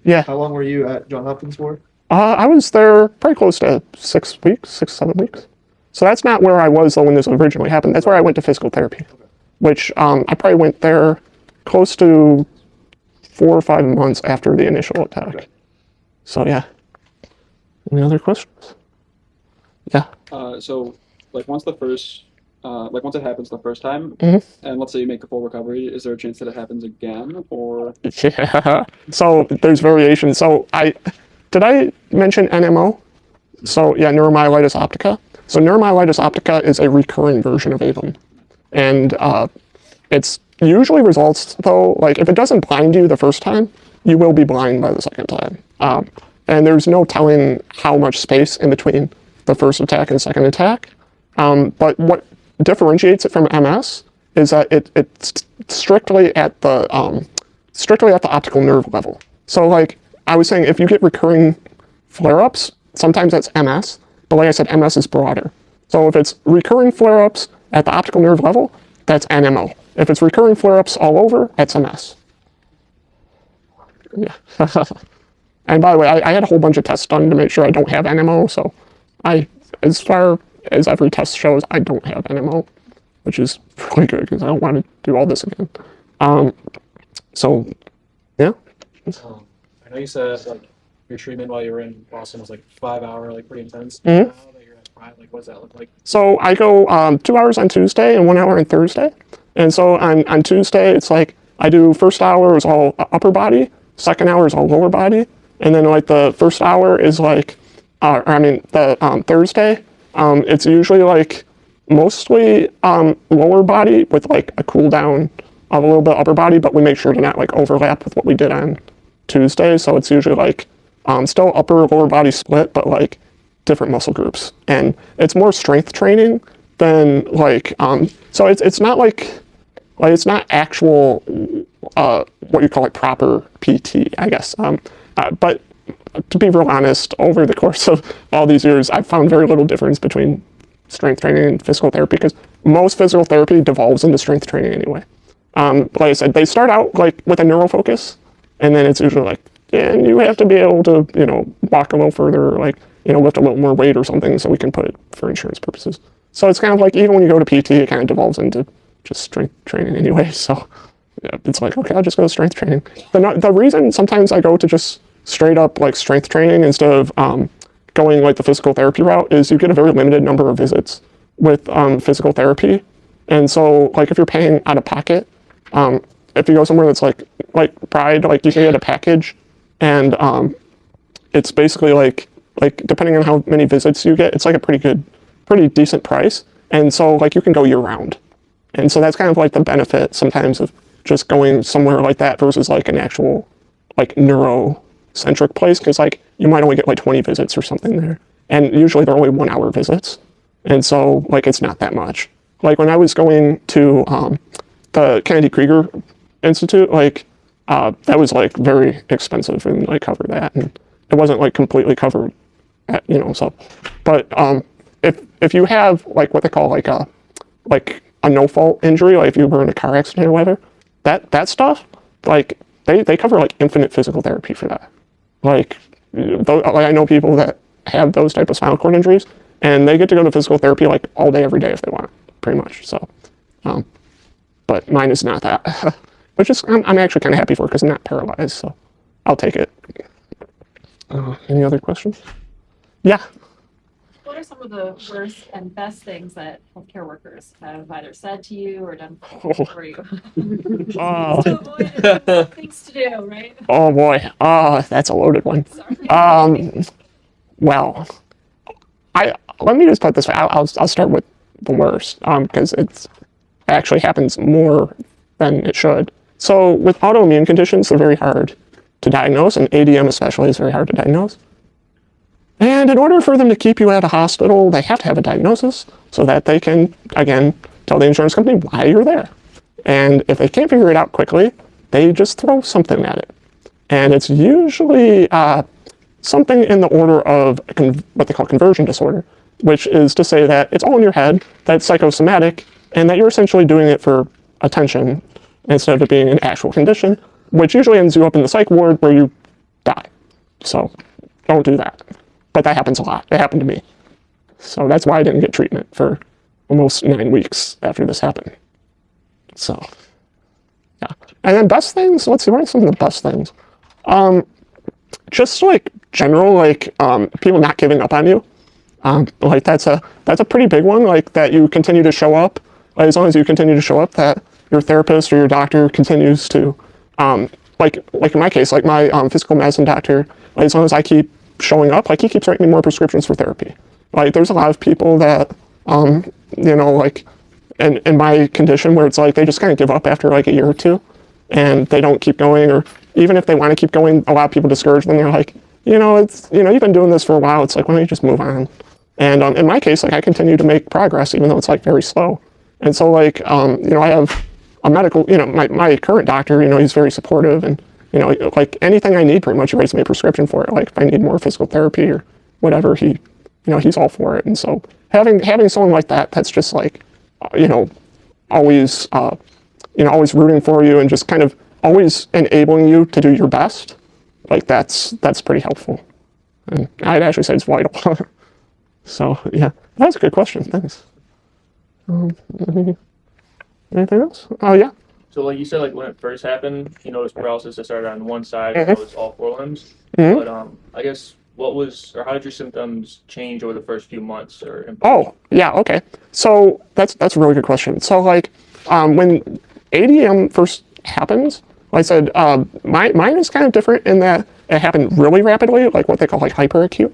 Yeah. How long were you at Johns Hopkins for? I was there pretty close to 6 weeks, 7 weeks. So that's not where I was though when this originally happened. That's where I went to physical therapy, which I probably went there close to 4 or 5 months after the initial attack. Okay. So yeah. Any other questions? Yeah. So like once once it happens the first time, and let's say you make a full recovery, is there a chance that it happens again, or? Yeah. So there's variations. So did I mention NMO? So yeah, neuromyelitis optica. So neuromyelitis optica is a recurring version of ADEM. And it's usually results though, like if it doesn't blind you the first time, you will be blind by the second time. And there's no telling how much space in between the first attack and second attack. But what differentiates it from MS is that it's strictly at the optical nerve level. So like I was saying, if you get recurring flare-ups, sometimes that's MS, but like I said, MS is broader. So if it's recurring flare-ups at the optical nerve level, that's NMO. If it's recurring flare-ups all over, that's MS. Yeah. And by the way, I had a whole bunch of tests done to make sure I don't have NMO, so as far as every test shows, I don't have NMO, which is really good because I don't want to do all this again. So, yeah. I know you said like your treatment while you were in Boston was like 5 hour, like pretty intense. Mm-hmm. Now that you're at Pride, like what does that look like? So I go 2 hours on Tuesday and 1 hour on Thursday. And so on Tuesday, it's like I do first hour is all upper body, second hour is all lower body, and then like the first hour is like, Thursday, it's usually like mostly lower body with like a cool down of a little bit upper body, but we make sure to not like overlap with what we did on Tuesday. So it's usually like still upper lower body split, but like different muscle groups, and it's more strength training than like so it's not like it's not actual what you call like proper PT, I guess. But to be real honest, over the course of all these years, I've found very little difference between strength training and physical therapy, because most physical therapy devolves into strength training anyway. Like I said, they start out like with a neuro focus, and then it's usually like, and you have to be able to, walk a little further, like, lift a little more weight or something so we can put it for insurance purposes. So it's kind of like, even when you go to PT, it kind of devolves into just strength training anyway. So yeah, it's like, okay, I'll just go to strength training. The reason sometimes I go to just straight up like strength training instead of going like the physical therapy route is you get a very limited number of visits with physical therapy. And so like if you're paying out of pocket, if you go somewhere that's like Pride, like you can get a package, and it's basically like depending on how many visits you get, it's like a pretty decent price. And so like you can go year round. And so that's kind of like the benefit sometimes of just going somewhere like that versus like an actual like neuro-centric place, because like you might only get like 20 visits or something there. And usually they're only 1 hour visits. And so like it's not that much. Like when I was going to the Kennedy Krieger Institute, like that was like very expensive and like cover that, and it wasn't like completely covered at, so. But if you have like what they call like a no fault injury, like if you were in a car accident or whatever, that stuff, like they cover like infinite physical therapy for that. Like I know people that have those type of spinal cord injuries, and they get to go to physical therapy like all day every day if they want, pretty much. So but mine is not that. Which is, I'm actually kind of happy for it because I'm not paralyzed, so I'll take it. Any other questions? Yeah. What are some of the worst and best things that healthcare workers have either said to you or done for you? To avoid things to do, right? Oh boy. That's a loaded one. Sorry. Well, let me just put it this way. I'll start with the worst, because it actually happens more than it should. So with autoimmune conditions, they're very hard to diagnose, and ADM especially is very hard to diagnose. And in order for them to keep you at a hospital, they have to have a diagnosis so that they can, again, tell the insurance company why you're there. And if they can't figure it out quickly, they just throw something at it. And it's usually something in the order of what they call conversion disorder, which is to say that it's all in your head, that it's psychosomatic, and that you're essentially doing it for attention instead of it being an actual condition, which usually ends you up in the psych ward where you die. So don't do that. But that happens a lot. It happened to me. So that's why I didn't get treatment for almost 9 weeks after this happened. So, yeah. And then best things, let's see, what are some of the best things? Just like general, like people not giving up on you. Like that's a pretty big one, like that you continue to show up. Like, as long as you continue to show up, that your therapist or your doctor continues to, like in my case, like my physical medicine doctor, like, as long as I keep showing up, like he keeps writing me more prescriptions for therapy. Like there's a lot of people that, you know, like in my condition where it's like they just kind of give up after like a year or two and they don't keep going, or even if they want to keep going, a lot of people discourage them. They're like, you know, it's, you know, you've been doing this for a while. It's like, why don't you just move on? And in my case, like I continue to make progress, even though it's like very slow. And so like, you know, I have a medical, you know, my current doctor, you know, he's very supportive, and, you know, like anything I need, pretty much he writes me a prescription for it. Like if I need more physical therapy or whatever, he, you know, he's all for it. And so having someone like that, that's just like, you know, always, you know, always rooting for you and just kind of always enabling you to do your best, like that's pretty helpful. And I'd actually say it's vital. So yeah, that's a good question. Thanks. Anything else? Oh yeah. So like you said, like when it first happened, you noticed paralysis that started on one side, Mhm. it was all 4 limbs. Mhm. But I guess what was, or how did your symptoms change over the first few months or improve? Oh yeah. Okay. So that's a really good question. So like when ADM first happens, like I said, mine is kind of different in that it happened really rapidly, like what they call like hyperacute.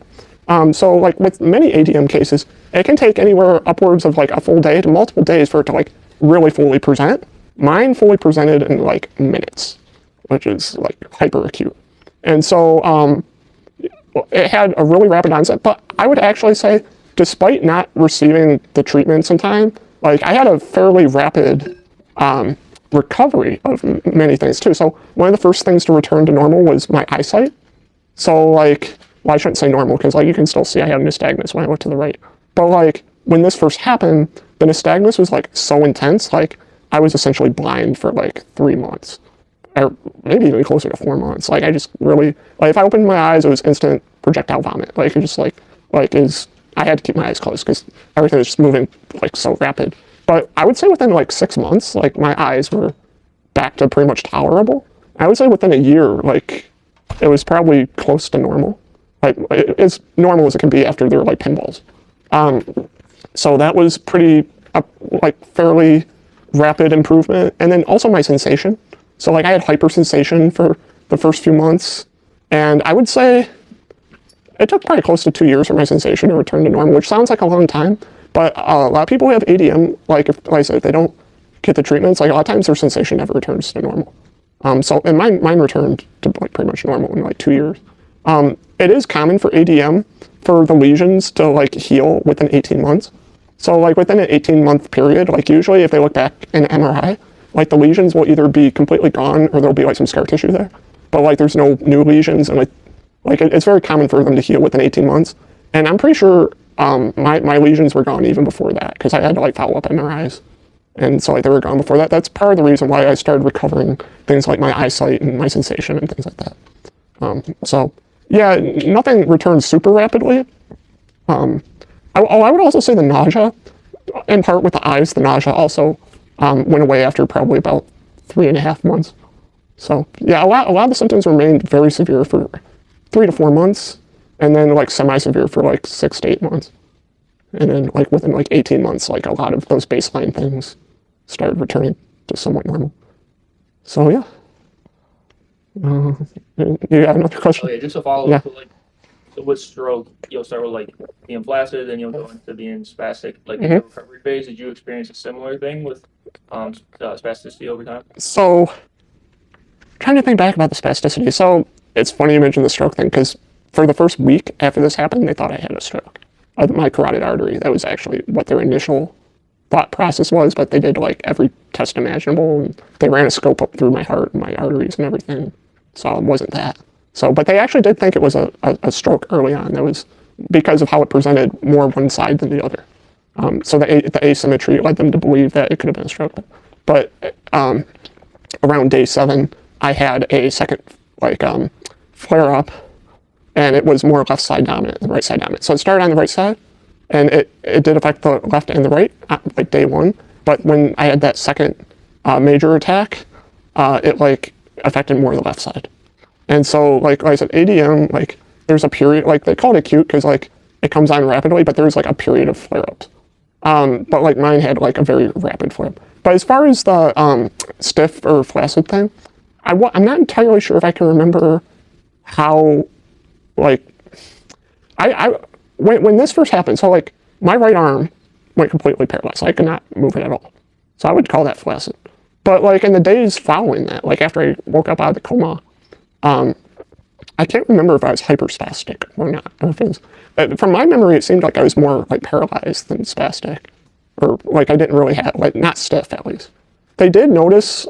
So like with many ADM cases, it can take anywhere upwards of like a full day to multiple days for it to like really fully present. Mine fully presented in like minutes, which is like hyperacute. And so it had a really rapid onset, but I would actually say, despite not receiving the treatments in time, like I had a fairly rapid recovery of many things too. So one of the first things to return to normal was my eyesight. So like, well, I shouldn't say normal, because like you can still see I have nystagmus when I look to the right. But like when this first happened, the nystagmus was like so intense, like I was essentially blind for like 3 months, or maybe even closer to 4 months. Like I just really, like if I opened my eyes, it was instant projectile vomit. Like it just like I had to keep my eyes closed because everything was just moving like so rapid. But I would say within like 6 months, like my eyes were back to pretty much tolerable. I would say within a year, like it was probably close to normal. Like as normal as it can be after they're like pinballs. So that was pretty like fairly rapid improvement. And then also my sensation. So like I had hypersensation for the first few months, and I would say it took probably close to 2 years for my sensation to return to normal, which sounds like a long time, but a lot of people who have ADM, like if I said, if they don't get the treatments, like a lot of times their sensation never returns to normal. So and mine returned to like pretty much normal in like 2 years. It is common for ADM for the lesions to like heal within 18 months. So like within an 18-month period, like usually if they look back in MRI, like the lesions will either be completely gone or there'll be like some scar tissue there, but like there's no new lesions, and like it's very common for them to heal within 18 months. And I'm pretty sure my lesions were gone even before that, because I had to like follow up MRIs. And so like they were gone before that. That's part of the reason why I started recovering things like my eyesight and my sensation and things like that. So yeah, nothing returns super rapidly. I would also say the nausea, in part with the eyes, the nausea also went away after probably about 3.5 months. So yeah, a lot of the symptoms remained very severe for 3 to 4 months, and then like semi-severe for like 6 to 8 months. And then like within like 18 months, like a lot of those baseline things started returning to somewhat normal. So yeah. You got another question? Okay, just a follow up. Yeah. So, like, so with stroke, you'll start with like being flaccid, then you'll go into being spastic. Like in the recovery phase, did you experience a similar thing with spasticity over time? So, trying to think back about the spasticity. So, it's funny you mentioned the stroke thing, because for the first week after this happened, they thought I had a stroke. My carotid artery, that was actually what their initial thought process was, but they did like every test imaginable, and they ran a scope up through my heart and my arteries and everything. So it wasn't that. So, but they actually did think it was a stroke early on. That was because of how it presented more one side than the other. So the asymmetry led them to believe that it could have been a stroke. But around day 7, I had a second like flare up, and it was more left side dominant than right side dominant. So it started on the right side, and it did affect the left and the right, like day one. But when I had that second major attack, it like affected more the left side. And so like I said, ADM, like there's a period, like they call it acute because like it comes on rapidly, but there's like a period of flare-ups. But like mine had like a very rapid flare-up. But as far as the stiff or flaccid thing, I'm not entirely sure if I can remember how, like, when this first happened, so like my right arm went completely paralyzed. I could not move it at all. So I would call that flaccid. But like in the days following that, like after I woke up out of the coma, I can't remember if I was hyperspastic or not. Or if it was, from my memory, it seemed like I was more like paralyzed than spastic, or like I didn't really have, like, not stiff at least. They did notice,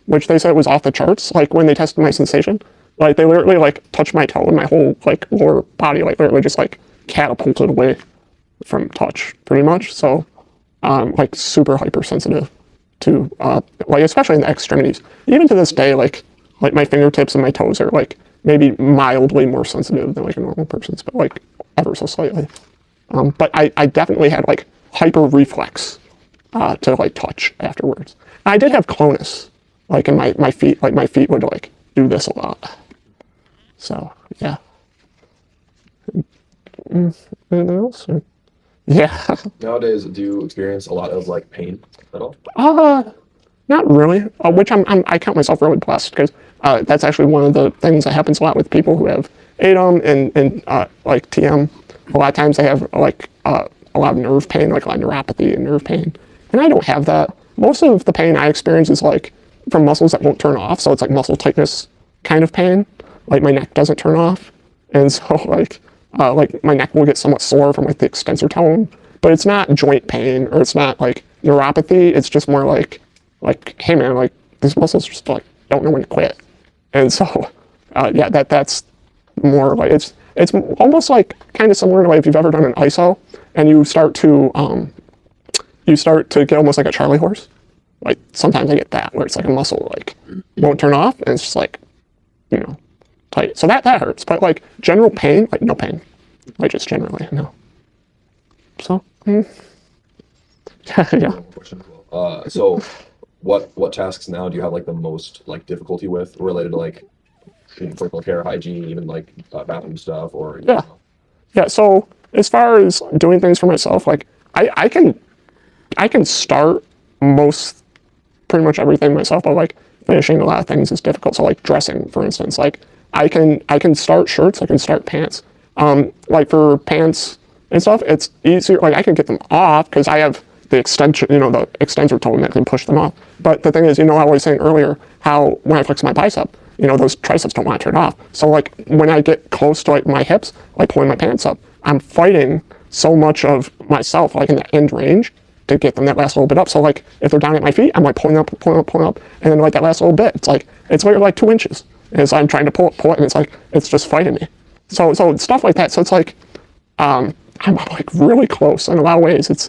which they said was off the charts, like when they tested my sensation, like they literally like touched my toe and my whole like lower body like literally just like catapulted away from touch pretty much. So like super hypersensitive to like especially in the extremities. Even to this day, like my fingertips and my toes are like maybe mildly more sensitive than like a normal person's, but like ever so slightly. But I definitely had like hyper reflex to like touch afterwards. I did have clonus, like in my feet, like my feet would like do this a lot. So yeah. Anything else? Or? Yeah. Nowadays, do you experience a lot of like pain at all? Not really. Which I count myself really blessed because that's actually one of the things that happens a lot with people who have ADEM and like TM. A lot of times they have like a lot of nerve pain, like a lot of neuropathy and nerve pain, and I don't have that. Most of the pain I experience is like from muscles that won't turn off, so it's like muscle tightness kind of pain. Like my neck doesn't turn off, and so like my neck will get somewhat sore from like the extensor tone, but it's not joint pain or it's not like neuropathy. It's just more like hey man, like these muscles just like don't know when to quit, and so yeah, that's more like it's almost like kind of similar to like if you've ever done an ISO and you start to get almost like a Charlie horse. Like sometimes I get that where it's like a muscle like won't turn off and it's just like, you know, tight. So that hurts. But like general pain, like no pain. Like just generally, no. So yeah. So what tasks now do you have like the most like difficulty with related to like personal care, hygiene, even like bathroom stuff or you know? Yeah, so as far as doing things for myself, like I can start pretty much everything myself, but like finishing a lot of things is difficult. So like dressing, for instance, like I can start shirts, I can start pants. Like for pants and stuff, it's easier. Like I can get them off because I have the extension, you know, the extensor tone that can push them off. But the thing is, you know, I was saying earlier how when I flex my bicep, you know, those triceps don't want to turn off. So like when I get close to like my hips, like pulling my pants up, I'm fighting so much of myself, like in the end range, to get them that last little bit up. So like if they're down at my feet, I'm like pulling up, and then like that last little bit, it's literally like 2 inches. And so I'm trying to pull it, and it's like it's just fighting me. So stuff like that. So it's like I'm like really close in a lot of ways. It's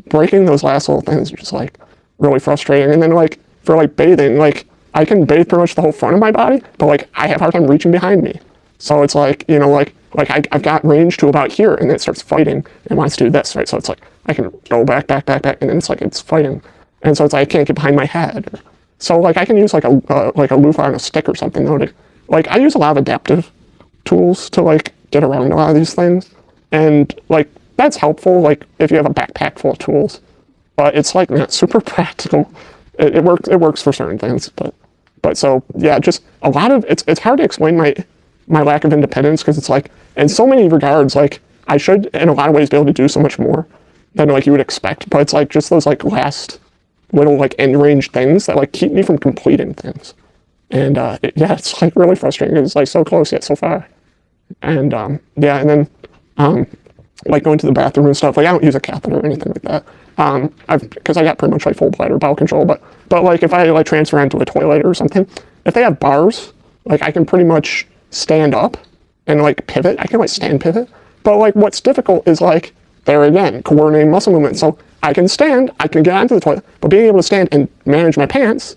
breaking those last little things is just like really frustrating. And then like for like bathing, like I can bathe pretty much the whole front of my body, but like I have a hard time reaching behind me. So it's like, you know, like I've got range to about here, and then it starts fighting and wants to do this, right? So it's like I can go back, and then it's like it's fighting, and so it's like I can't get behind my head. So like I can use like a loofah on a stick or something though. Like I use a lot of adaptive tools to like get around a lot of these things, and like that's helpful. Like if you have a backpack full of tools, but it's like not super practical. It works for certain things, but so yeah, just a lot of it's hard to explain my lack of independence because it's like in so many regards like I should in a lot of ways be able to do so much more than like you would expect, but it's like just those like last little like end range things that like keep me from completing things, and yeah, it's like really frustrating because it's like so close yet so far, and yeah, and then like going to the bathroom and stuff, like I don't use a catheter or anything like that, because I got pretty much like full bladder bowel control, but like if I like transfer onto a toilet or something, if they have bars, like I can pretty much stand up and like pivot. I can like stand pivot, but like what's difficult is like there again coordinating muscle movement. So I can stand, I can get onto the toilet, but being able to stand and manage my pants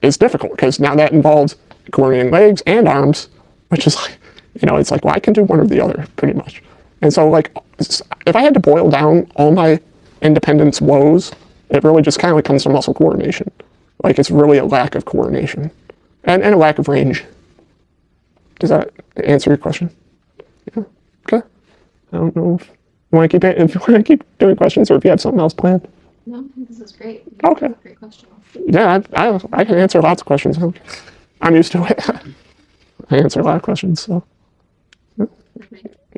is difficult because now that involves coordinating legs and arms, which is like It's like, well, I can do one or the other pretty much. And so like, if I had to boil down all my independence woes, it really just kind of like comes from muscle coordination. Like it's really a lack of coordination and a lack of range. Does that answer your question? Yeah. Okay. I don't know if you want to keep doing questions or if you have something else planned. No, I think this is great. Okay. Great question. Yeah, I can answer lots of questions. I'm used to it. I answer a lot of questions, so.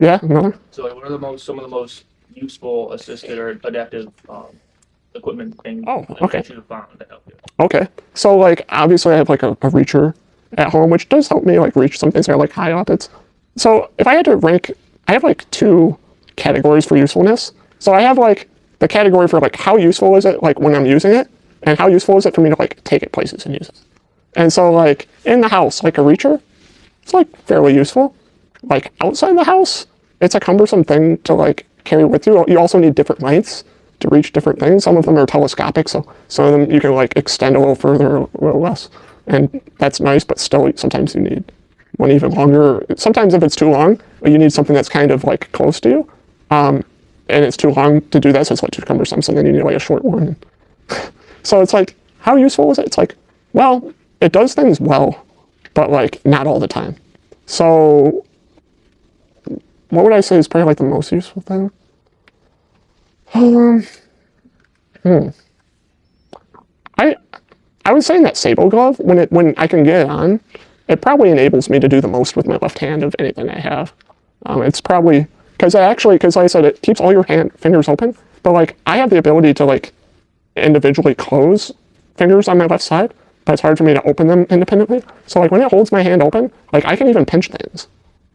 Yeah, another? So like, what are some of the most useful assisted or adaptive equipment things that you have found that help you? Okay. So like obviously I have like a reacher at home, which does help me like reach some things that are like high up. So if I had to rank, I have like 2 categories for usefulness. So I have like the category for like how useful is it like when I'm using it, and how useful is it for me to like take it places and use it. And so like in the house, like a reacher, it's like fairly useful. Like outside the house, it's a cumbersome thing to like carry with you. You also need different lengths to reach different things. Some of them are telescopic, so some of them you can like extend a little further, a little less. And that's nice, but still sometimes you need one even longer. Sometimes if it's too long, you need something that's kind of like close to you. And it's too long to do that, so it's like too cumbersome, so then you need like a short one. So it's like, how useful is it? It's like, well, it does things well, but like not all the time. So what would I say is probably like the most useful thing? I would say that Sable glove, when I can get it on, it probably enables me to do the most with my left hand of anything I have. It's probably because like I said, it keeps all your fingers open, but like I have the ability to like individually close fingers on my left side, but it's hard for me to open them independently. So like when it holds my hand open, like I can even pinch things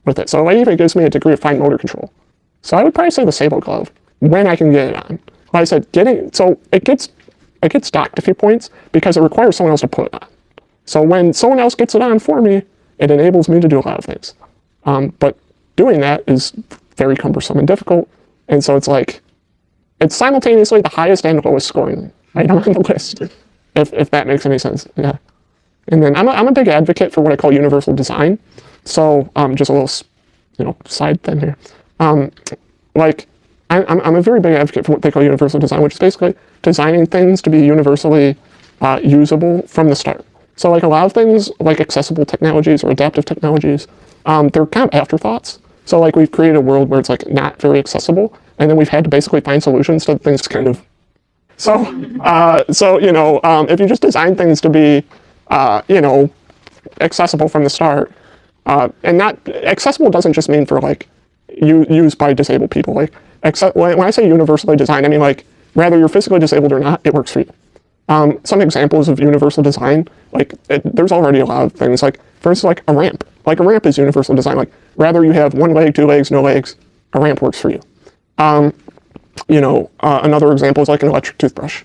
with it. So it even gives me a degree of fine motor control. So I would probably say the Sable glove when I can get it on. Like I said, it gets docked a few points because it requires someone else to put it on. So when someone else gets it on for me, it enables me to do a lot of things. But doing that is very cumbersome and difficult. And so it's like, it's simultaneously the highest and lowest scoring item on the list, if that makes any sense. Yeah. And then I'm a big advocate for what I call universal design. So just a little, side thing here. Like I'm a very big advocate for what they call universal design, which is basically designing things to be universally usable from the start. So like a lot of things like accessible technologies or adaptive technologies, they're kind of afterthoughts. So like we've created a world where it's like not very accessible, and then we've had to basically find solutions to things kind of. So if you just design things to be, accessible from the start, and not accessible doesn't just mean for like used by disabled people. Like when I say universally designed, I mean like whether you're physically disabled or not, it works for you. Some examples of universal design, there's already a lot of things. Like for instance, like a ramp. Like a ramp is universal design. Like whether you have 1 leg, 2 legs, no legs, a ramp works for you. Another example is like an electric toothbrush.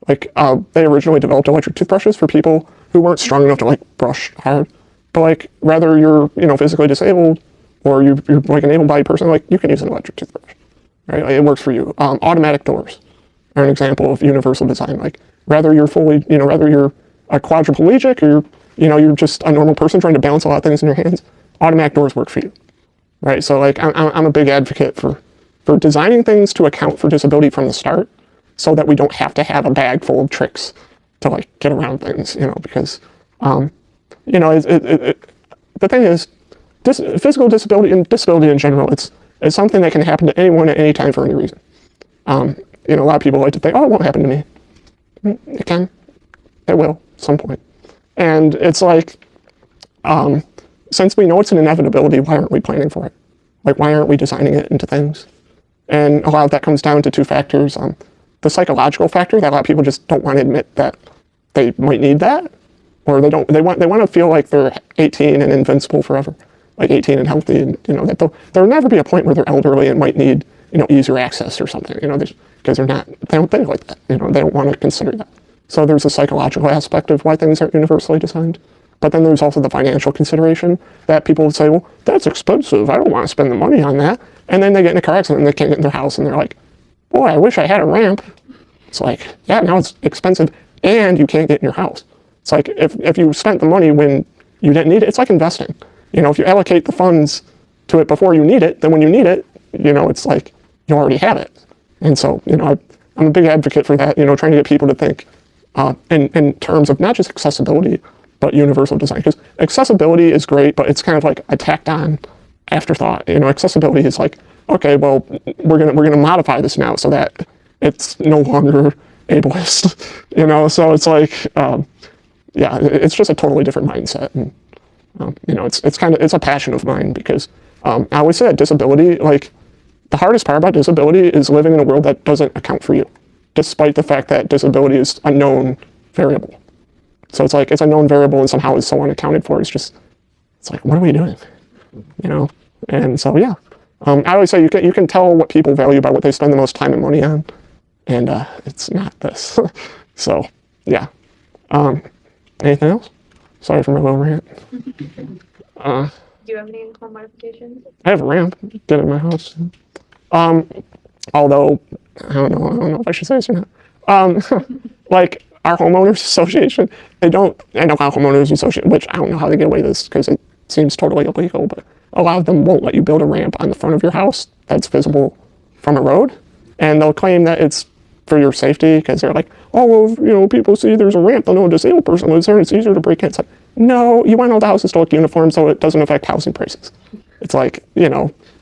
Like they originally developed electric toothbrushes for people who weren't strong enough to like brush hard. But like whether you're physically disabled or you're like an able-bodied person, like you can use an electric toothbrush, right? Like, it works for you. Automatic doors are an example of universal design. Like whether you're whether you're a quadriplegic or you're just a normal person trying to balance a lot of things in your hands, automatic doors work for you, right? So like I'm a big advocate for designing things to account for disability from the start, so that we don't have to have a bag full of tricks to like get around things, because the thing is, physical disability and disability in general, it's something that can happen to anyone at any time for any reason. A lot of people like to think, oh, it won't happen to me. It can. It will, at some point. And it's like, since we know it's an inevitability, why aren't we planning for it? Like, why aren't we designing it into things? And a lot of that comes down to 2 factors. The psychological factor, that a lot of people just don't want to admit that they might need that, or they want to feel like they're 18 and invincible forever, like 18 and healthy, and that there'll never be a point where they're elderly and might need easier access or something, because they don't think like that, they don't want to consider that. So there's a psychological aspect of why things aren't universally designed. But then there's also the financial consideration that people would say, well, that's expensive. I don't want to spend the money on that. And then they get in a car accident and they can't get in their house and they're like, boy, I wish I had a ramp. It's like, yeah, now it's expensive and you can't get in your house. It's like if you spent the money when you didn't need it, it's like investing. If you allocate the funds to it before you need it, then when you need it, it's like you already have it. And so, I'm a big advocate for that, trying to get people to think in terms of not just accessibility, but universal design. Because accessibility is great, but it's kind of like a tacked on afterthought. Accessibility is like, okay, well, we're gonna modify this now so that it's no longer ableist. So it's like, yeah, it's just a totally different mindset. And it's a passion of mine because I always say that disability, like, the hardest part about disability is living in a world that doesn't account for you, despite the fact that disability is a known variable. So it's like, it's a known variable and somehow is so unaccounted for. It's like, what are we doing? And so, yeah. I always say you can tell what people value by what they spend the most time and money on. And it's not this. So, yeah. Anything else? Sorry for my little rant. Do you have any home modifications? I have a ramp. Get in my house. Although I don't know if I should say this or not. Like our homeowners association, I know how homeowners association, which I don't know how they get away with this because it seems totally illegal, but a lot of them won't let you build a ramp on the front of your house that's visible from a road, and they'll claim that it's for your safety because they're like, oh, well, people see there's a ramp, they'll know a disabled person lives there, and it's easier to break in. It's like, no, you want to know the houses to look uniform so it doesn't affect housing prices. It's like,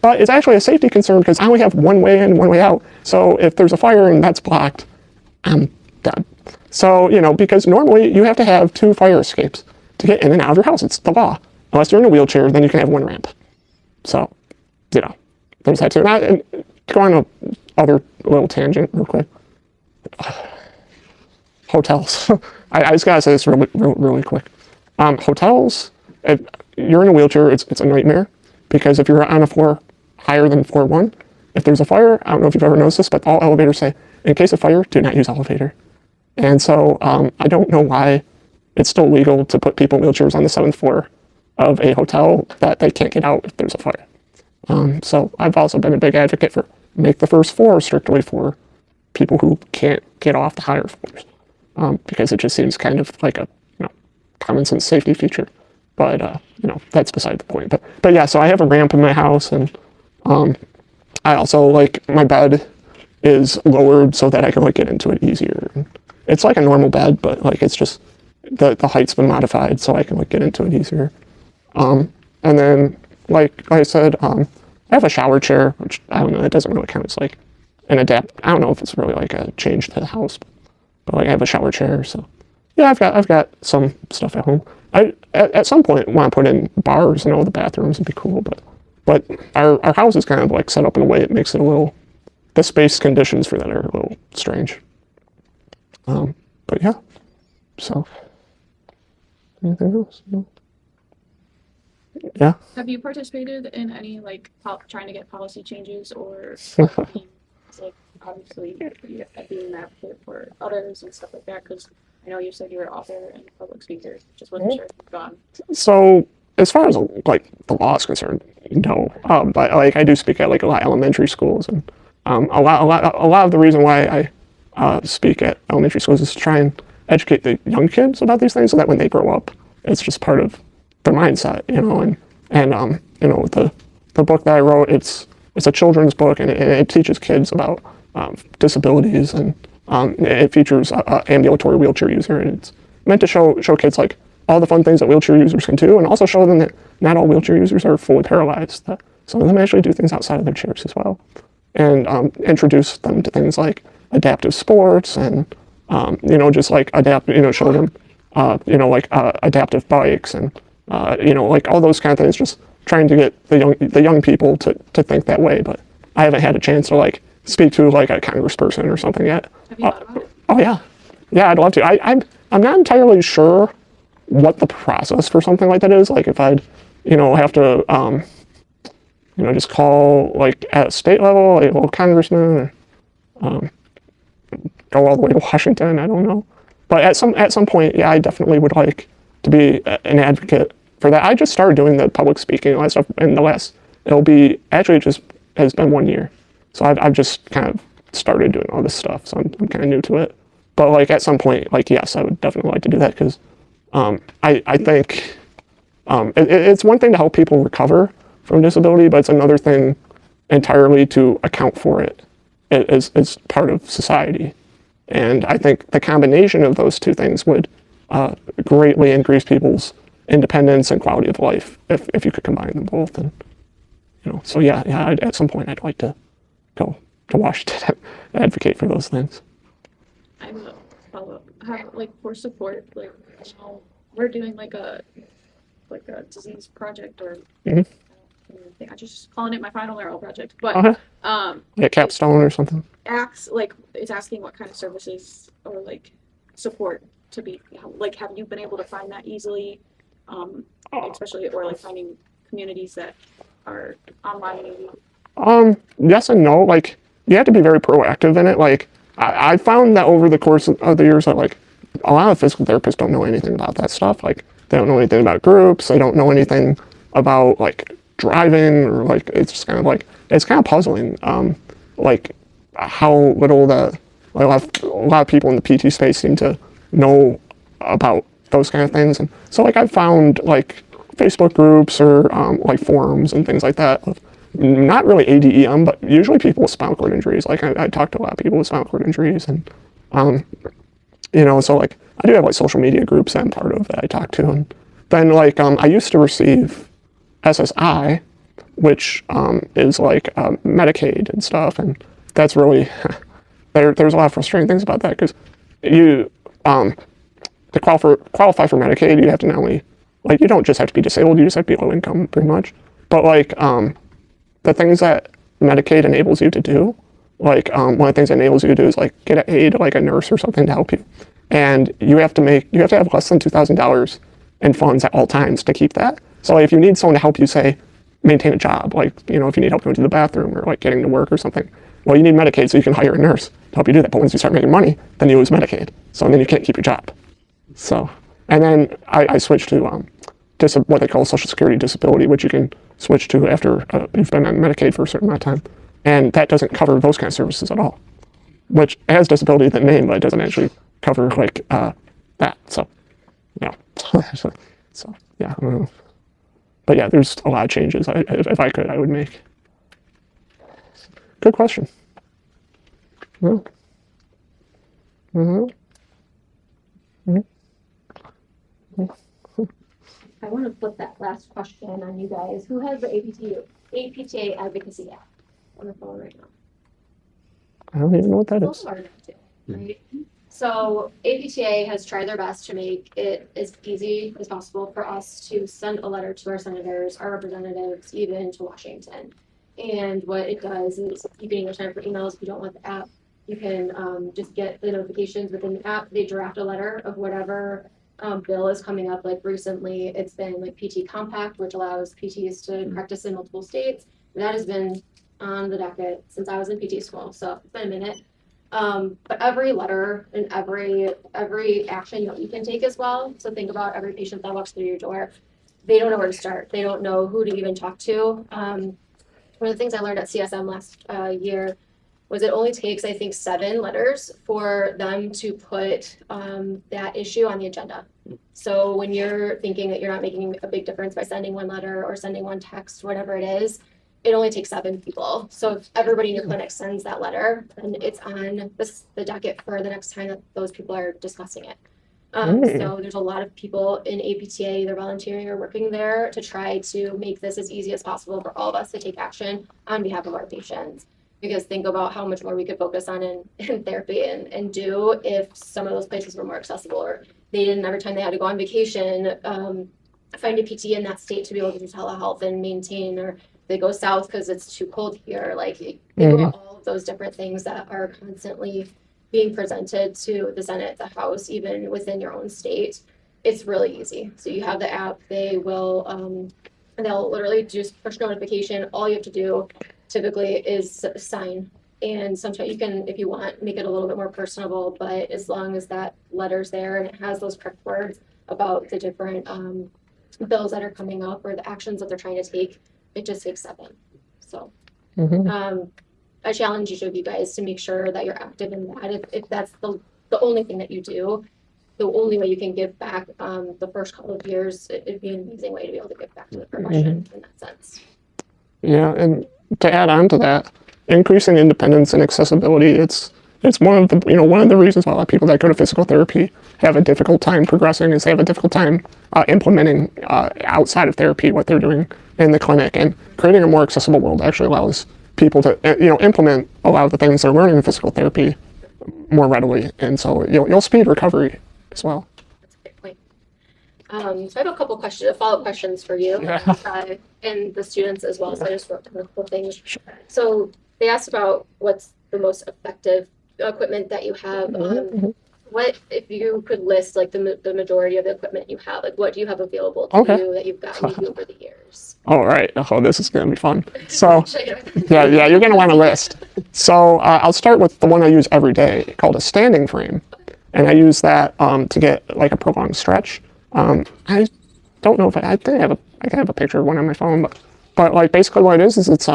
but it's actually a safety concern because I only have one way in, one way out. So if there's a fire and that's blocked, I'm dead. So, because normally you have to have 2 fire escapes to get in and out of your house. It's the law. Unless you're in a wheelchair, then you can have 1 ramp. So, there's that too. And go on a other little tangent real quick. Hotels. I just gotta say this really quick. Hotels, if you're in a wheelchair, it's a nightmare because if you're on a floor higher than floor 1, if there's a fire, I don't know if you've ever noticed this, but all elevators say, in case of fire, do not use elevator. And so I don't know why it's still legal to put people in wheelchairs on the 7th floor of a hotel that they can't get out if there's a fire. So I've also been a big advocate for make the first floor strictly for people who can't get off the higher floors, because it just seems kind of like a common sense safety feature. But that's beside the point. But yeah, so I have a ramp in my house, and I also my bed is lowered so that I can get into it easier. It's like a normal bed, but it's just the height's been modified so I can get into it easier. And then like I said, I have a shower chair, which I don't know, it doesn't really count as an adapt. I don't know if it's really a change to the house, but I have a shower chair, so yeah, I've got some stuff at home. I at some point want to put in bars in all the bathrooms. Would be cool, but our house is kind of set up in a way it makes it a little, the space conditions for that are a little strange. But yeah, so anything else? No? Yeah. Have you participated in any trying to get policy changes or obviously being an advocate for others and stuff like that? Because I know you said you were an author and public speaker. Just wasn't sure if you've gone. So as far as the law is concerned, no. But I do speak at a lot of elementary schools, and a lot of the reason why I speak at elementary schools is to try and educate the young kids about these things so that when they grow up, it's just part of their mindset, and the book that I wrote, it's a children's book, and it teaches kids about disabilities, and it features an ambulatory wheelchair user, and it's meant to show kids all the fun things that wheelchair users can do, and also show them that not all wheelchair users are fully paralyzed, that some of them actually do things outside of their chairs as well, and introduce them to things like adaptive sports, and show them adaptive bikes, and all those kind of things, just trying to get the young people to think that way. But I haven't had a chance to speak to a congressperson or something yet. Have you thought about it? Oh yeah, I'd love to. I'm not entirely sure what the process for something like that is. If I'd have to just call at a state level a little congressman, or go all the way to Washington. I don't know. But at some point, yeah, I definitely would like to be an advocate for that. I just started doing the public speaking and all that stuff in it just has been 1 year. So I've just kind of started doing all this stuff. So I'm kind of new to it. But at some point, yes, I would definitely like to do that because I think it's one thing to help people recover, from disability, but it's another thing entirely to account for it as part of society. And I think the combination of those two things would greatly increase people's independence and quality of life if you could combine them both. And so yeah, at some point I'd like to go to Washington and advocate for those things. I'm a follow-up. Have like for support, like we're doing like a disease project or Mhm. I'm just calling it my final neuro project, but Yeah, capstone or something. it's asking what kind of services or like support to be like, have you been able to find that easily, especially or like finding communities that are online maybe? Yes and no. Like, you have to be very proactive in it. Like, I found that over the course of the years that, like, a lot of physical therapists don't know anything about that stuff. Like, they don't know anything about groups. They don't know anything about, like, driving, or, like, it's just kind of, like, it's kind of puzzling, like, how little like, a lot of people in the PT space seem to know about those kind of things. And so, like, I've found, like, Facebook groups or, like, forums and things like that of not really ADEM, but usually people with spinal cord injuries. Like, I talk to a lot of people with spinal cord injuries, and so, like, I do have, like, social media groups that I'm part of that I talk to. And then, like, I used to receive SSI, which is like Medicaid and stuff, and that's really there's a lot of frustrating things about that, because you to qualify for Medicaid, you have to not only, like, you don't just have to be disabled, you just have to be low income pretty much, but like the things that Medicaid enables you to do, like one of the things it enables you to do is like get an aide, like a nurse or something, to help you, and you have to have less than $2,000 in funds at all times to keep that. So, like, if you need someone to help you, say, maintain a job, like, if you need help going to the bathroom or like getting to work or something, well, you need Medicaid, so you can hire a nurse to help you do that. But once you start making money, then you lose Medicaid, so then you can't keep your job. So, and then I switched to what they call Social Security disability, which you can switch to after you've been on Medicaid for a certain amount of time, and that doesn't cover those kind of services at all, which has disability in the name, but it doesn't actually cover like that. So, yeah. So yeah. But yeah, there's a lot of changes if I could, I would make. Good question. Yeah. I want to flip that last question on you guys. Who has the APTA Advocacy app on the phone right now? I don't even know what that is. Those are not too, right? So APTA has tried their best to make it as easy as possible for us to send a letter to our senators, our representatives, even to Washington. And what it does is you can either sign up for emails if you don't want the app. You can just get the notifications within the app. They draft a letter of whatever bill is coming up. Like recently, it's been like PT Compact, which allows PTs to practice in multiple states. That has been on the docket since I was in PT school, so it's been a minute. But every letter and every action that we can take as well. So think about every patient that walks through your door. They don't know where to start. They don't know who to even talk to. One of the things I learned at CSM last year was it only takes, I think, 7 letters for them to put that issue on the agenda. So when you're thinking that you're not making a big difference by sending one letter or sending one text, whatever it is, it only takes 7 people. So if everybody in your clinic sends that letter, then it's on the docket for the next time that those people are discussing it. So there's a lot of people in APTA either volunteering or working there to try to make this as easy as possible for all of us to take action on behalf of our patients. Because think about how much more we could focus on in therapy and do if some of those places were more accessible, or they didn't, every time they had to go on vacation, find a PT in that state to be able to do telehealth and maintain, or they go south because it's too cold here. Like, think about all of those different things that are constantly being presented to the Senate, the House, even within your own state. It's really easy. So you have the app, they'll literally just push notification. All you have to do typically is sign. And sometimes you can, if you want, make it a little bit more personable, but as long as that letter's there and it has those correct words about the different bills that are coming up or the actions that they're trying to take, it just takes 7. So I challenge each of you guys to make sure that you're active in that. If that's the only thing that you do, the only way you can give back the first couple of years, it'd be an amazing way to be able to give back to the profession in that sense. Yeah, and to add on to that, increasing independence and accessibility, it's one of the reasons why a lot of people that go to physical therapy have a difficult time progressing is they have a difficult time implementing outside of therapy what they're doing in the clinic, and creating a more accessible world actually allows people to implement a lot of the things they're learning in physical therapy more readily, and so you'll speed recovery as well. That's a great point. So I have a couple questions, follow-up questions for you, and the students as well. So I just wrote down a couple things. So they asked about what's the most effective equipment that you have. What if you could list like the majority of the equipment you have? Like, what do you have available to you that you've gotten maybe over the years? All right. Oh, this is gonna be fun. So, yeah, you're gonna want a list. So I'll start with the one I use every day, called a standing frame, and I use that to get like a prolonged stretch. I don't know if I think I have a picture of one on my phone, but like basically what it is it's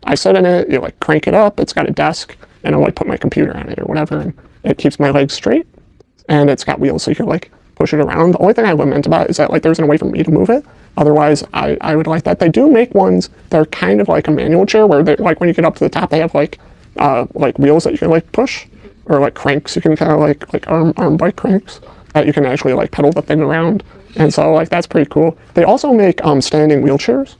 I sit in it, you like crank it up. It's got a desk, and I like put my computer on it or whatever, and it keeps my legs straight. And it's got wheels, so you can like push it around. The only thing I lament about it is that like there isn't a way for me to move it. Otherwise, I would like that. They do make ones that are kind of like a manual chair, where they like when you get up to the top, they have like wheels that you can like push, or like cranks. You can kind of like arm bike cranks that you can actually like pedal the thing around. And so like that's pretty cool. They also make standing wheelchairs,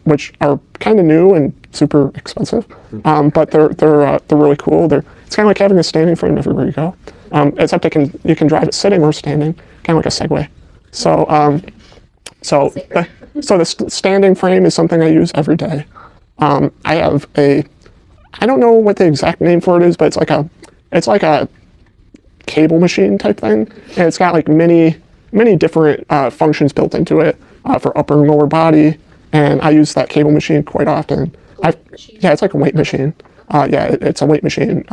which are kind of new and super expensive, but they're really cool. It's kind of like having a standing frame everywhere you go. Except you can drive it sitting or standing, kind of like a Segway. So the standing frame is something I use every day. I have I don't know what the exact name for it is, but it's like a cable machine type thing, and it's got like many different functions built into it for upper and lower body, and I use that cable machine quite often. Yeah, it's like a weight machine. It's a weight machine.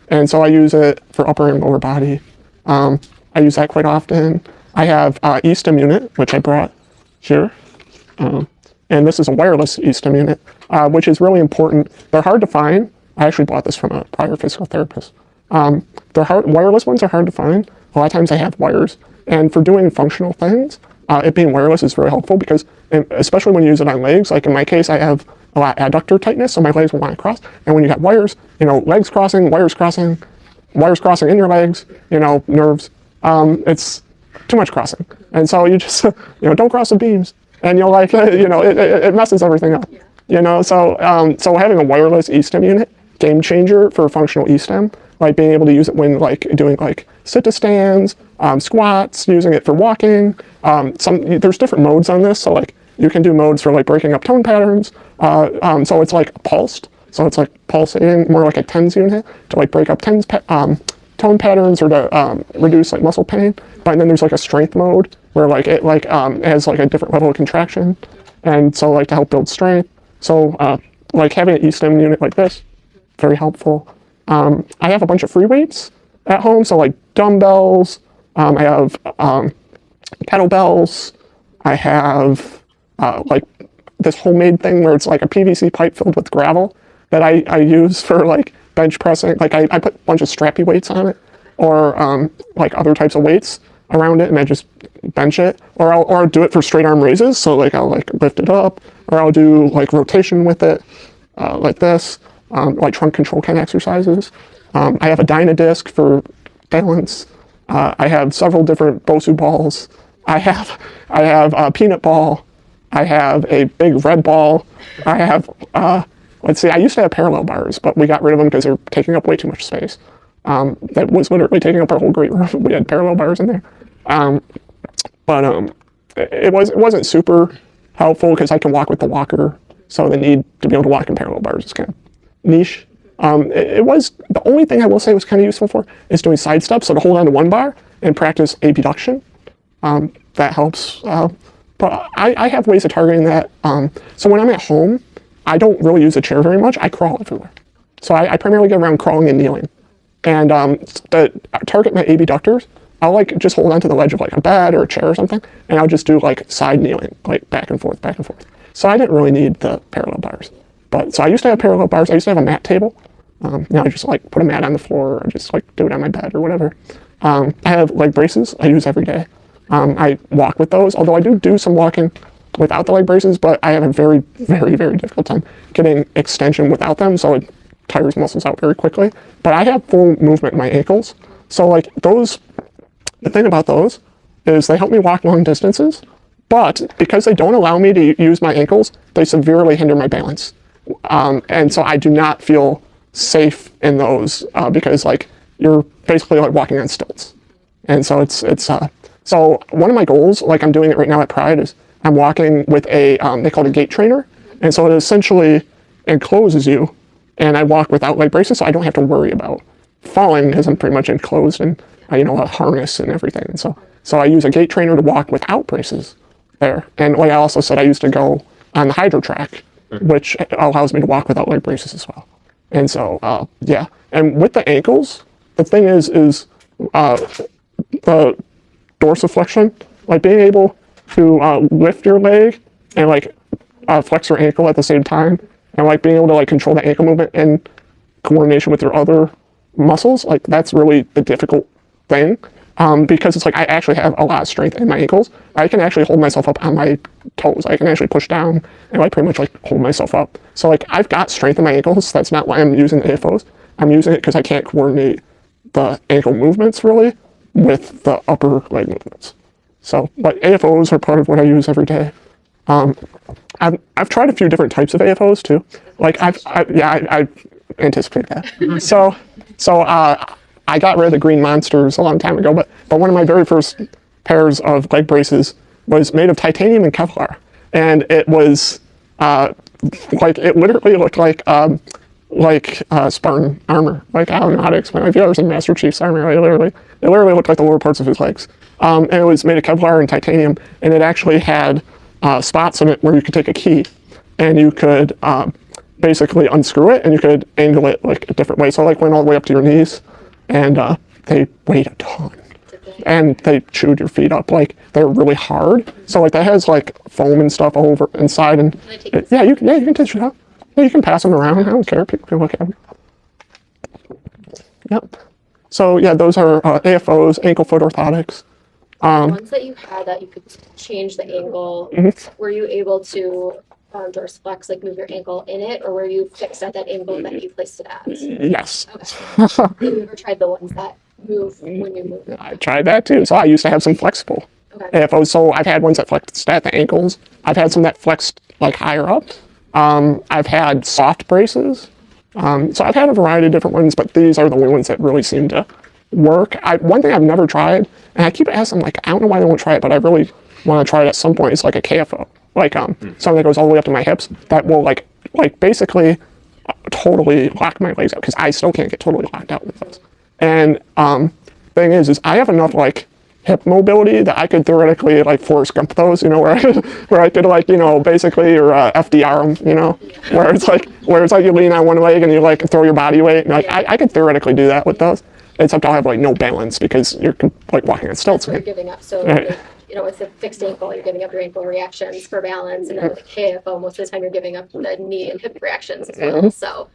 And so I use it for upper and lower body. I use that quite often. I have e-stim unit, which I brought here. And this is a wireless e-stim unit, which is really important. They're hard to find. I actually bought this from a prior physical therapist. Wireless ones are hard to find. A lot of times they have wires. And for doing functional things, it being wireless is very helpful because, especially when you use it on legs, like in my case, I have a lot of adductor tightness, so my legs will want to cross. And when you got wires, legs crossing, wires crossing in your legs, nerves, it's too much crossing. And so you just, don't cross the beams. And you'll like, it messes everything up. So having a wireless e-stim unit, game changer for functional e-stim, like being able to use it when like doing like sit-to-stands, squats, using it for walking. There's different modes on this, so like you can do modes for like breaking up tone patterns. So it's like pulsed, so it's like pulsating, more like a TENS unit to like break up tone patterns or to reduce like muscle pain. But then there's like a strength mode where like it like has like a different level of contraction, and so like to help build strength. So like having an e-stim unit like this, very helpful. I have a bunch of free weights at home, so like dumbbells. I have kettlebells. I have like this homemade thing where it's like a PVC pipe filled with gravel that I use for like bench pressing. Like I put a bunch of strappy weights on it, or like other types of weights around it, and I just bench it, or I'll do it for straight arm raises. So like I'll like lift it up, or I'll do like rotation with it, like this, like trunk control kind of exercises. I have a Dyna disc for balance. I have several different Bosu balls. I have a peanut ball. I have a big red ball. I have, let's see, I used to have parallel bars, but we got rid of them because they're taking up way too much space. That was literally taking up our whole great room. We had parallel bars in there. But it wasn't super helpful because I can walk with the walker. So the need to be able to walk in parallel bars is kind of niche. It was, the only thing I will say was kind of useful for is doing side steps. So to hold on to one bar and practice abduction. That helps. But I have ways of targeting that. So when I'm at home, I don't really use a chair very much. I crawl everywhere. So I primarily get around crawling and kneeling. And to target my abductors, I'll like just hold onto the ledge of like a bed or a chair or something, and I'll just do like side kneeling, like back and forth, back and forth. So I didn't really need the parallel bars. But so I used to have parallel bars. I used to have a mat table. Now I just like put a mat on the floor or just like do it on my bed or whatever. I have leg braces I use every day. I walk with those, although I do some walking without the leg braces, but I have a very, very, very difficult time getting extension without them, so it tires muscles out very quickly. But I have full movement in my ankles, so like those, the thing about those is they help me walk long distances, but because they don't allow me to use my ankles, they severely hinder my balance. And so I do not feel safe in those because like you're basically like walking on stilts. And so so one of my goals, like I'm doing it right now at Pride, is I'm walking with a, they call it a gait trainer. And so it essentially encloses you, and I walk without leg braces, so I don't have to worry about falling because I'm pretty much enclosed in, a harness and everything. And so I use a gait trainer to walk without braces there. And like I also said, I used to go on the hydro track, which allows me to walk without leg braces as well. And so, yeah. And with the ankles, the thing is the dorsiflexion, like being able to lift your leg and like flex your ankle at the same time, and like being able to like control the ankle movement in coordination with your other muscles, like that's really the difficult thing. Because it's like I actually have a lot of strength in my ankles. I can actually hold myself up on my toes. I can actually push down and like pretty much like hold myself up. So like I've got strength in my ankles. That's not why I'm using the AFOs. I'm using it because I can't coordinate the ankle movements really with the upper leg movements. So, but AFOs are part of what I use every day. I've tried a few different types of AFOs too. Like I anticipate that. So I got rid of the green monsters a long time ago, but one of my very first pairs of leg braces was made of titanium and Kevlar, and it was like it literally looked like Spartan armor. Like I don't know how to explain it. If you ever seen Master Chief's armor, it literally looked like the lower parts of his legs. And it was made of Kevlar and titanium, and it actually had spots in it where you could take a key, and you could basically unscrew it, and you could angle it like a different way. So like went all the way up to your knees, and they weighed a ton. And they chewed your feet up. Like they're really hard. So like that has like foam and stuff all over inside, and you can take it out. Yeah, you can pass them around. I don't care. People can look at them. Yep. So yeah, those are AFOs, ankle foot orthotics. Ones that you had that you could change the angle, were you able to dorsiflex, like move your ankle in it, or were you fixed at that angle that you placed it at? Yes. Okay. Have you ever tried the ones that move when you move? I tried that too. So I used to have some flexible AFOs. So I've had ones that flexed at the ankles. I've had some that flexed like higher up. I've had soft braces. So I've had a variety of different ones, but these are the only ones that really seem to work. One thing I've never tried, and I keep asking, like, I don't know why they won't try it, but I really want to try it at some point. It's like a KFO, like something that goes all the way up to my hips that will like basically totally lock my legs out, because I still can't get totally locked out with those. And thing is I have enough like hip mobility that I could theoretically like Forrest Gump those, where I could like, basically, or FDR them, where it's like you lean on one leg and you like throw your body weight, and like I could theoretically do that with those, except I'll have like no balance because you're like walking on stilts. You're giving up. So with a fixed ankle, you're giving up your ankle reactions for balance, and then with a KFO, most of the time you're giving up the knee and hip reactions as well. So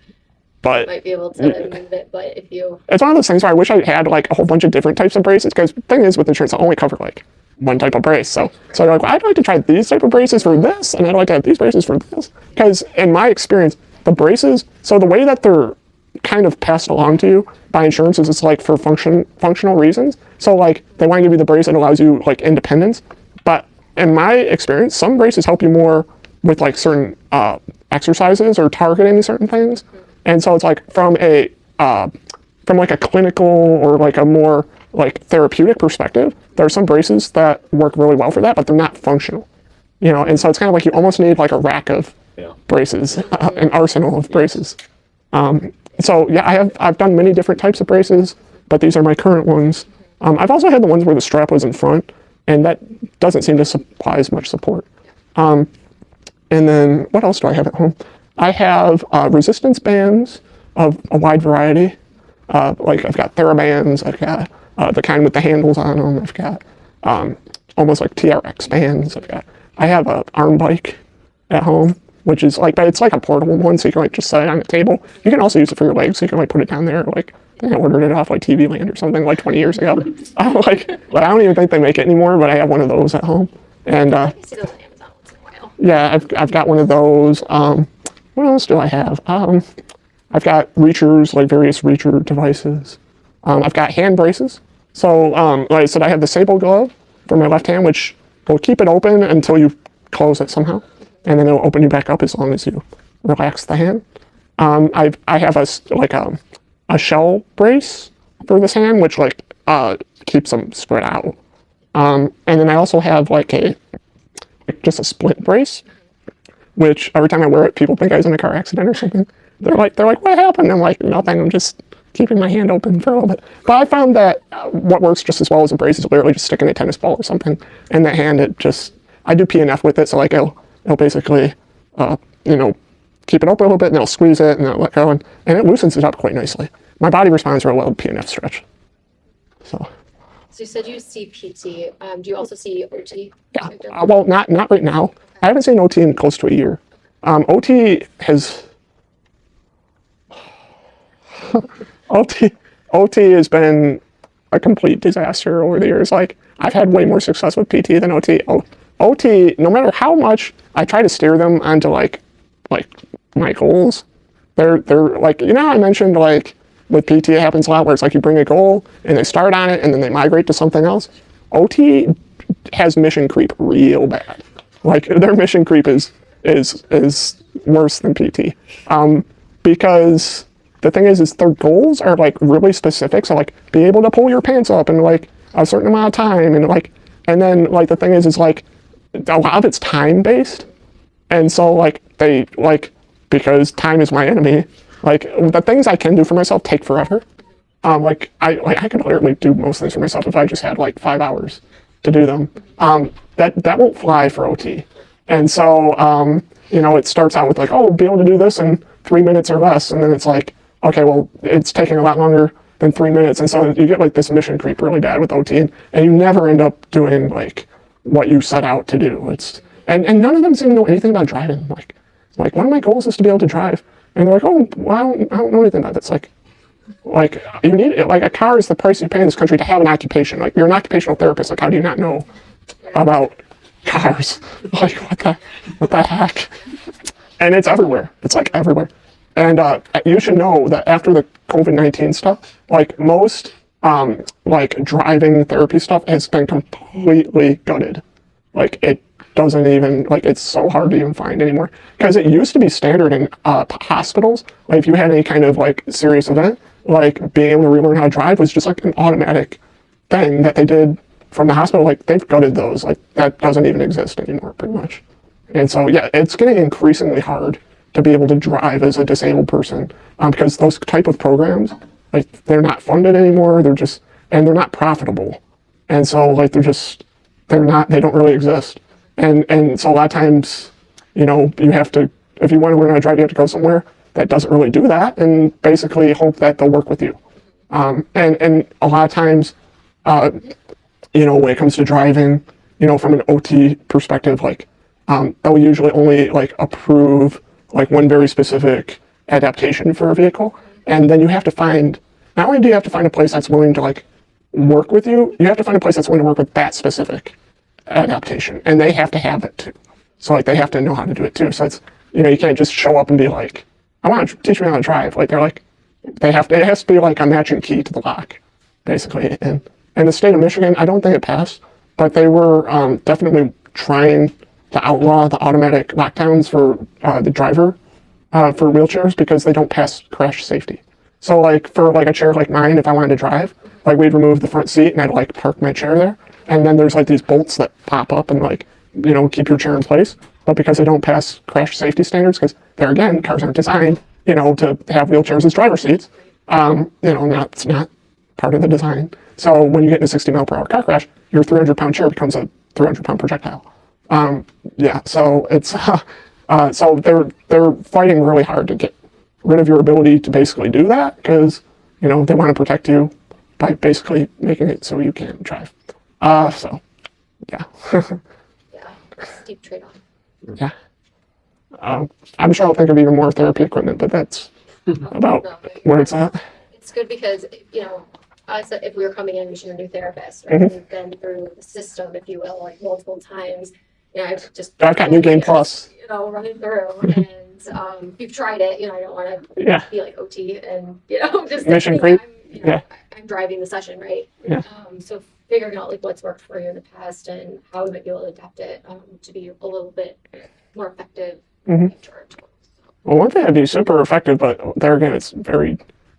but you might be able to move it, but if you... It's one of those things where I wish I had like a whole bunch of different types of braces, because the thing is with insurance, I only cover like one type of brace. So you're like, well, I'd like to try these type of braces for this, and I'd like to have these braces for this. Because in my experience, the braces, so the way that they're kind of passed along to you by insurance is it's like for functional reasons. So like they want to give you the brace that allows you like independence. But in my experience, some braces help you more with like certain exercises or targeting certain things. And so it's like from like a clinical or like a more like therapeutic perspective, there are some braces that work really well for that, but they're not functional, and so it's kind of like you almost need like a rack of braces, an arsenal of braces. So yeah, I've done many different types of braces, but these are my current ones. I've also had the ones where the strap was in front, and that doesn't seem to supply as much support. And then what else do I have at home? I have resistance bands of a wide variety. Like I've got TheraBands, I've got the kind with the handles on them, I've got almost like TRX bands, I have an arm bike at home, which is like, but it's like a portable one, so you can like just set it on the table. You can also use it for your legs, so you can like put it down there, like I think I ordered it off like TV Land or something like 20 years ago. But I don't even think they make it anymore, but I have one of those at home. And I see those on Amazon once in a while. Yeah, I've got one of those. What else do I have? I've got reachers, like various reacher devices. I've got hand braces. So, like I said, I have the Sable glove for my left hand, which will keep it open until you close it somehow, and then it'll open you back up as long as you relax the hand. I have a shell brace for this hand, which keeps them spread out. And then I also have just a split brace, which every time I wear it, people think I was in a car accident or something. They're like, what happened? I'm like, nothing. I'm just keeping my hand open for a little bit. But I found that what works just as well as a brace is literally just sticking a tennis ball or something in the hand. I do PNF with it, so it'll basically, keep it open a little bit, and it'll squeeze it, and it'll let go, and it loosens it up quite nicely. My body responds real well to PNF stretch. So you said you see PT. Do you also see OT? Yeah. Well, not right now. I haven't seen OT in close to a year. OT has been a complete disaster over the years. Like, I've had way more success with PT than OT. OT, no matter how much I try to steer them onto like my goals, they're like, I mentioned with PT it happens a lot where it's like you bring a goal and they start on it and then they migrate to something else. OT has mission creep real bad. Like, their mission creep is worse than PT. Because the thing is their goals are really specific. So be able to pull your pants up in a certain amount of time, and then the thing is a lot of it's time based, and so they because time is my enemy. The things I can do for myself take forever. I could literally do most things for myself if I just had 5 hours to do them. That won't fly for OT, and so it starts out with be able to do this in 3 minutes or less, and then it's okay, well, it's taking a lot longer than 3 minutes, and so you get this mission creep really bad with OT, and you never end up doing what you set out to do. And none of them seem to know anything about driving. One of my goals is to be able to drive, and they're like, oh, well, I don't know anything about this. You need it. A car is the price you pay in this country to have an occupation. You're an occupational therapist. How do you not know about cars? What the heck? And it's everywhere. It's everywhere. And you should know that after the COVID-19 stuff, most driving therapy stuff has been completely gutted. It doesn't even it's so hard to even find anymore, because it used to be standard in hospitals. If you had any kind of serious event, being able to relearn how to drive was just an automatic thing that they did from the hospital. They've gutted those. That doesn't even exist anymore, pretty much. And so yeah, it's getting increasingly hard to be able to drive as a disabled person, because those type of programs, they're not funded anymore. They're not profitable, and so they don't really exist. And so a lot of times, you have to, if you want to learn how to drive, you have to go somewhere that doesn't really do that, and basically hope that they'll work with you. And a lot of times, when it comes to driving, from an OT perspective, they'll usually only approve one very specific adaptation for a vehicle, and then you have to find, not only do you have to find a place that's willing to work with you, you have to find a place that's willing to work with that specific adaptation, and they have to have it too. So they have to know how to do it too. So it's, you can't just show up and be I want to teach me how to drive. It has to be a matching key to the lock, basically. And in the state of Michigan, I don't think it passed, but they were definitely trying to outlaw the automatic lockdowns for the driver for wheelchairs, because they don't pass crash safety. So for a chair like mine, if I wanted to drive, we'd remove the front seat and I'd park my chair there, and then there's these bolts that pop up and keep your chair in place. But because they don't pass crash safety standards, because there again, cars aren't designed to have wheelchairs as driver seats, it's not part of the design. So when you get in a 60-mile-per-hour car crash, your 300-pound chair becomes a 300-pound projectile. So it's so they're fighting really hard to get rid of your ability to basically do that, because they want to protect you by basically making it so you can't drive. So yeah. Yeah, steep trade-off. Yeah. I'm sure I'll think of even more therapy equipment, but that's about where it's at. It's good because, us, if we were coming in, we should a new therapist, right? We've been through the system, if you will, multiple times. I've just. I've got New Game Plus. Running through and, if you've tried it, I don't want to Yeah. be like OT and, just. Mission thinking creep. I'm, Yeah. I'm driving the session, right? Yeah. So figuring out like what's worked for you in the past and how we might be able to adapt it, to be a little bit more effective. Mhm. Well, one thing that'd be super effective, but there again, it's very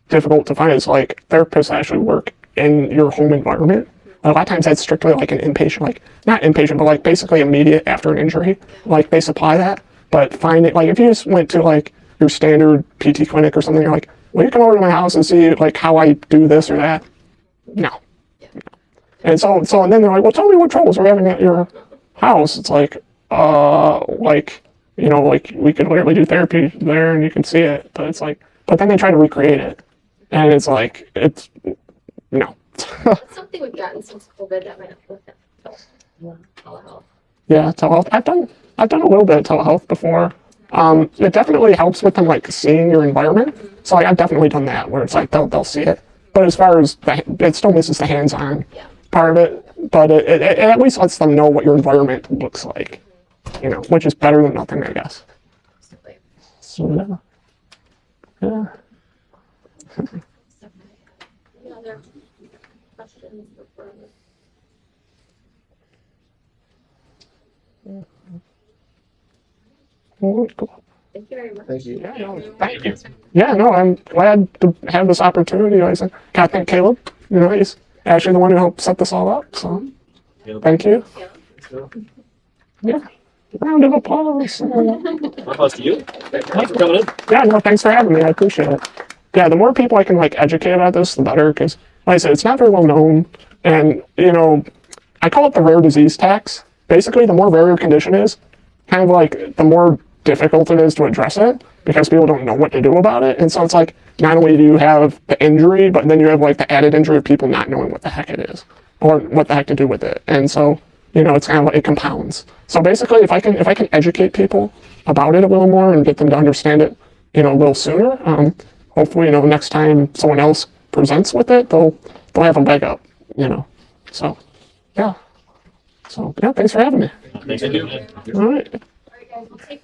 difficult to find, is like therapists actually work in your home environment. A lot of times that's strictly like an inpatient, like not inpatient, but like basically immediate after an injury. Like they supply that, but find it, like if you just went to like your standard PT clinic or something, you're like, well, you come over to my house and see like how I do this or that. No. And so and then they're like, well, tell me what troubles we're having at your house. It's like, like we could literally do therapy there and you can see it, but it's like, but then they try to recreate it, and it's like, it's no. It's something we've gotten since COVID that might have looked at telehealth. Yeah, telehealth. I've done a little bit of telehealth before. It definitely helps with them like seeing your environment. So like, I've definitely done that where it's like they'll see it, but as far as it still misses the hands-on part of it. But it at least lets them know what your environment looks like, which is better than nothing, I guess. Absolutely. So yeah. Any other questions before? Well, cool. Thank you very much. Thank you. Yeah, no, thank you. Yeah, no, I'm glad to have this opportunity. I gotta thank Caleb. He's actually the one who helped set this all up. So, thank you. Yeah, round of applause. Applause to you. Thanks for coming in. Yeah, no, thanks for having me. I appreciate it. Yeah, the more people I can like educate about this, the better. Because, like I said, it's not very well known, and I call it the rare disease tax. Basically, the more rare your condition is, kind of like the more difficult it is to address it because people don't know what to do about it. And so it's like, not only do you have the injury, but then you have like the added injury of people not knowing what the heck it is or what the heck to do with it. And so, it's kind of like it compounds. So basically, if I can educate people about it a little more and get them to understand it, a little sooner, hopefully, next time someone else presents with it, they'll have a leg up, So, yeah. So, yeah, thanks for having me. Thanks for doing it. All right. All right, guys, we'll take